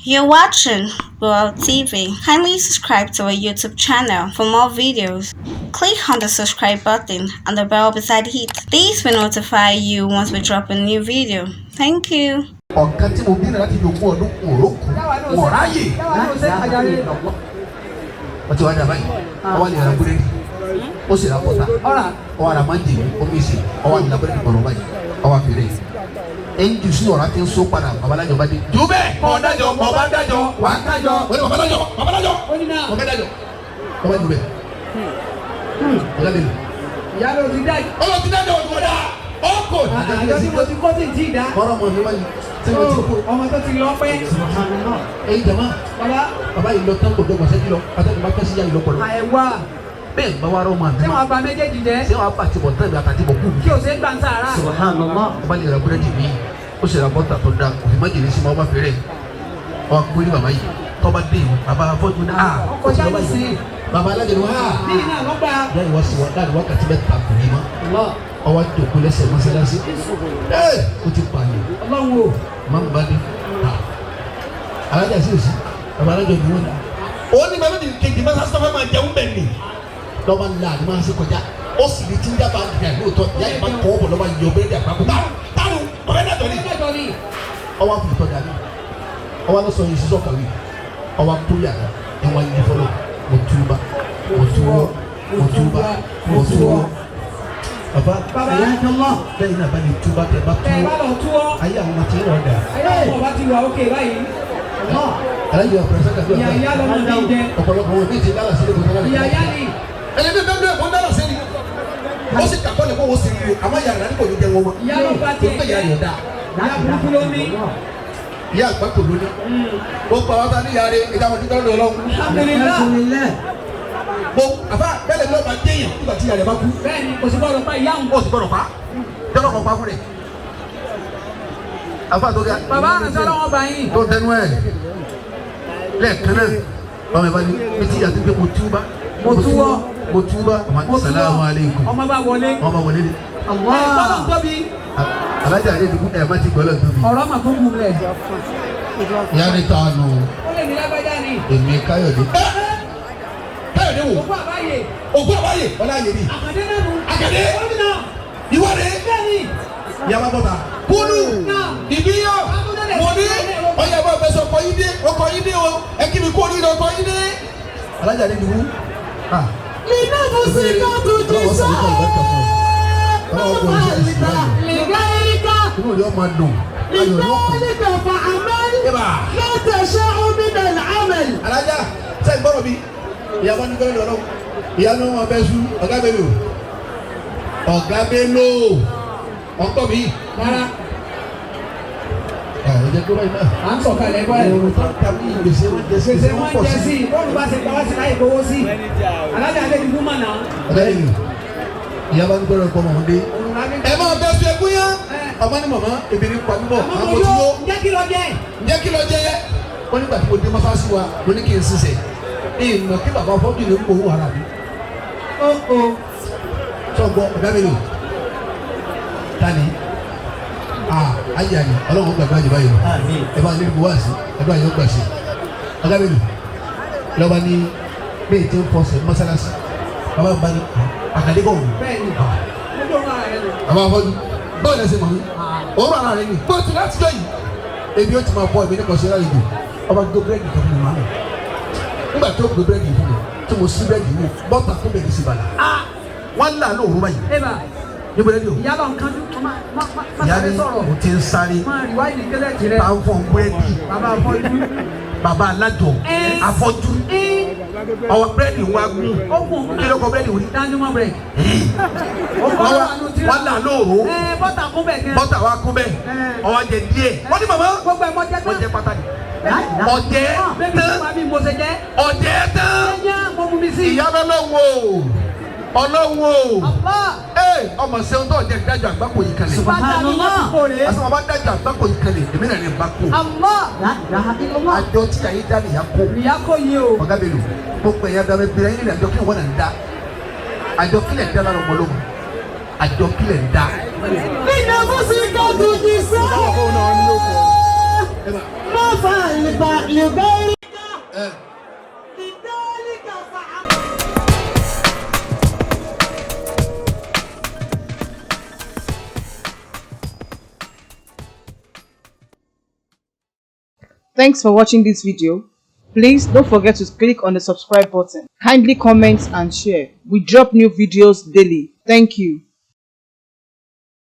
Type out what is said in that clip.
You're watching World TV. Kindly subscribe to our YouTube channel for more videos. Click on the subscribe button and the bell beside it. These will notify you once we drop a new video. Thank you. Enju si ọ̀rá tí ń so padà babalájọ bá dé. Jùbẹ́ ọ̀dájọ́ ọ̀bádájọ́ wàádájọ́ wọ́n ní babalájọ́ ọ̀bádájọ́ ọba jùbẹ́. Ọ̀gá mi. Ìyá ló ti dá. Ọlọ́ ti dájọ́ ọ̀dùn ọ̀dà ọkọ̀. Àjọ tí mo ti kọ́ sí ti dá. Kọ́rọ́ mọ̀ ní wáyé. Ọmọ tó ti lọ pẹ́. Ẹyin jama. Baba yìí lọ tán kò dọ́gba sẹ́jú lọ pàtàkì bá kẹ́sí yá yìí lọ́pọ̀ lọ. Àìwá. Bẹ́ẹ̀ bá wa rọ́ mọ́ àná. Ṣé wàá ba méjèèjì jẹ́? Ṣé wàá bá tibọ̀ tán ìgbà àtàtibọ̀ kú? Kí o ṣe gbà ń sàrà. Subhanallah. Ọba lè ra búrẹ́dì mi. Ó ṣe ra bọ́tà tó dáa. Òfin má jèlé sí ma ọba fẹ́rẹ̀. Ọba kúrẹ́ ní bàbá yìí. Tọ́ba dé ìwọ̀n. Bàbá afọ́jú náà. Ọkọ̀ jáde sí. Bàbá alájẹ ni wá. Ní iná lọ́gbà. Bẹ́ẹ̀ wá sí wa láàrin wákàtí mẹ́ta kò ní mọ́. Ọwọ́ àjòkó lẹ́sẹ̀ mọ́sálásí. Ó ti pààyàn. Ọlọ́run o. Máa ń bá dé. Alájà sí òsì. Bàbá alájẹ ni wọ́n. Ó ní bàbá mi kejì máa sá sọ́fẹ́ máa jẹun bẹ̀ ni. Lọ́ba ńlá ni máa ń ṣe kọjá. Ó sì ní tí ń dábàá nìkan lóòótọ́. Ìyá ìbá kọ́ ọ̀bọ̀ lọ́ba yọ bẹ́ẹ̀ dí àgbákò. Táàrù ọ̀rẹ́ dàtọ̀ ni. Ọwọ́ àfihàn tọ́jà ni. Ọwọ́ lọ sọ yìí sísọ kàwé. Ọwọ́ tó yàrá. Ẹ̀wọ̀n yìí fọlọ́. Mo túbà. Baba ẹ̀yà ń tán lọ. Bẹ́ẹ̀ni náà bá ní túbà tẹ̀ bá túwọ́. Ayé àwọn ọmọ tí ń wọ̀ dà. Ayé àwọn ọmọ ti wà ókè báyìí. Alájọ ọ̀pẹ̀rẹ̀sẹ̀ kàdúrà. Ìyá lọ́mọ ní jẹ. Ọ̀pọ̀lọpọ̀ wọn ní ti dára sí ẹ̀kọ́ dára. Ìyá ni. Ẹ̀yẹ bí bẹ́ẹ̀ bẹ́ẹ̀ kó dára sí ni. Ó sì kàkọ́ lè kó wọ́n sì rí o. Àmọ́ yàrá ní kò ní jẹ wọn mọ́. Ìyá ló bá tó pé yàrá yọ̀ dá. Ìyá burúkú ló ní. Ìyá àgbà kò lóní. Ó pa wá ní yàrá ìjà wọn títọ́ lọ́wọ́. Alhamdulillah. Mo àbá bẹ́ẹ̀ ló bá déyàn nígbà tí yàrá bá kú. Bẹ́ẹ̀ni kò sí gbọ́dọ̀ pa ìyá òun. Ó sì gbọ́dọ̀ pa. Jọ́lọ́ kan pa fún rẹ̀. Àfa tó ga. Bàbá àṣàlọ́ wọn bá yín. Tó tẹnu ẹ̀. Lẹ́ẹ̀kan náà báwo bá ní bí tí yàtí pé mo túbá. Mo túbá. Salamu alaikum. Ọmọ bá wọlé. Ọmọ wọlé ni. Ọlọ́run tóbi. Alájà àdé dùkú ẹ̀ má ti gbọ́lọ̀ tóbi. Ọ̀rọ̀ mà fún gùn rẹ̀. Ìyá ni ta nù. Ó lè ní lágbájá ni. Èmi Káyọ̀dé. Káyọ̀dé wò. Ògùn àbáyé. Ògùn àbáyé. Ọlá yẹ ni. Àkàdé náà nù. Àkàdé. Gómìnà. Ìwọ de. Bẹ́ẹ̀ni. Ìyàwó bọ̀tà. Kúlù. Ìbíyọ̀. Mo ní. Ọyà bá fẹsẹ̀ ọkọ̀ yín dé. Ọkọ̀ yín dé o. Ẹ kí mi kó ní ọkọ̀ yín dé. Alájà àdé dùkú. Iná tó sí ká tó jí sọ. Lìgáyíká. Inú rẹ̀ ọmọ dùn. Ayọ̀ ló kù. Lìgáyíká fa àmàlí. Láti ṣe omi bẹ̀rẹ̀ àmàlí. Alájà sẹ́yìn gbọ́dọ̀ bí. Ìyàwó ní gbọ́dọ̀ lọ́wọ́. Ìyá ní wọn bẹ sú. Ọ̀gá bẹ lò. Ọ̀gá bẹ lò. Ọ̀tọ̀ mi. Rárá. Ọ̀ jẹ́ kó báyìí náà. À ń sọ̀kalẹ̀ báyìí. Òòrùn tó ń ta bí gbèsè wọn jẹ sí. Gbèsè wọn jẹ sí. Bọ́ọ̀lù bá ṣe pa wá sí láyé gbowó sí. Alájà àlẹ́ ìdúgbò mà náà. Ọ̀gá yìí ìyá bá ń gbọ́dọ̀ kọ́ ọmọ dé. Ẹ máa bẹ fi ẹkún yá. Ọmọ ní màmá ebìnrin pa níbọ̀. Àmọ́ mo yó. Ǹjẹ́ kí ló jẹ́? Ǹjẹ́ kí ló jẹ́? Wọ́n nígbà tí mo dé mọ́sáàsì wa mo ní kí n ṣiṣẹ́. Ìmọ̀ kí bàbá fọ́jú lè ń gbowó ara mi. Sọ̀gbọ́ ọ̀gá mi lò. Tani. Ayé àyè ọlọ́run gbàgbọ́ àjẹbá yìí. Ẹ bá nílùú wá sí ẹ bá yọ gbà sí. Ọ̀gá mi lò. Lọ́ba ní bẹ́ẹ̀ tí ń fọṣẹ mọ́sálásí. Bàbá bá ní àkàdé kọ̀ wù. Bẹ́ẹ̀ni. Bàbá afọ́jú báwo ni ẹ ṣe mọ̀ mí? Òwúrọ̀ ara rẹ ni. Bó ti láti jọ yìí. Ebi ó ti máa bọ́ ẹ̀mí ní kọ̀ọ̀ṣẹ́ láyé jù. ọba gbé búrẹ́dì kan fún mi máa ń nígbà tó gbé búrẹ́dì fún mi tí mo sí búrẹ́dì wò bọ́tà tó bẹ̀rẹ̀ sí bàlá wọ́n là lóòrùn báyìí ní búrẹ́dì o ìyá ni mo ti ń sáré bá ń fọ búrẹ́dì bàbá alájọ afọ́jú ọwọ́ búrẹ́dì wa gún kí ló kọ búrẹ́dì wò ní. wọ́n là lóòrùn bọ́tà wa kún bẹ́ẹ̀ ọwọ́ jẹ díẹ̀ wọ́n ní màmá wọ́n jẹ pátá ni ọjẹ tán ìyá ọlọ́wọ́ ọmọ sẹ́wọ́n tó ọjà dájọ́ àgbákò yìí kalẹ̀ asọ́mọ́ bá dájọ́ àgbákò yìí kalẹ̀ èmi náà ní bákò àjọ tí a yé dá nìyà kó ọ̀gá mi lò gbogbo ẹ̀yà dábẹ́ bẹ̀rẹ̀ yín ní àjọ kí wọ́n náà ń dá àjọ kílẹ̀ ń dá lára ọmọ lóhùn àjọ kílẹ̀ ń dá. nínú bùsùn tó dùn ní sọ́ọ́ má fà ìgbà ìgbà. Thanks for watching this video. Please don't forget to click on the subscribe button. Kindly comment and share. We drop new videos daily. Thank you.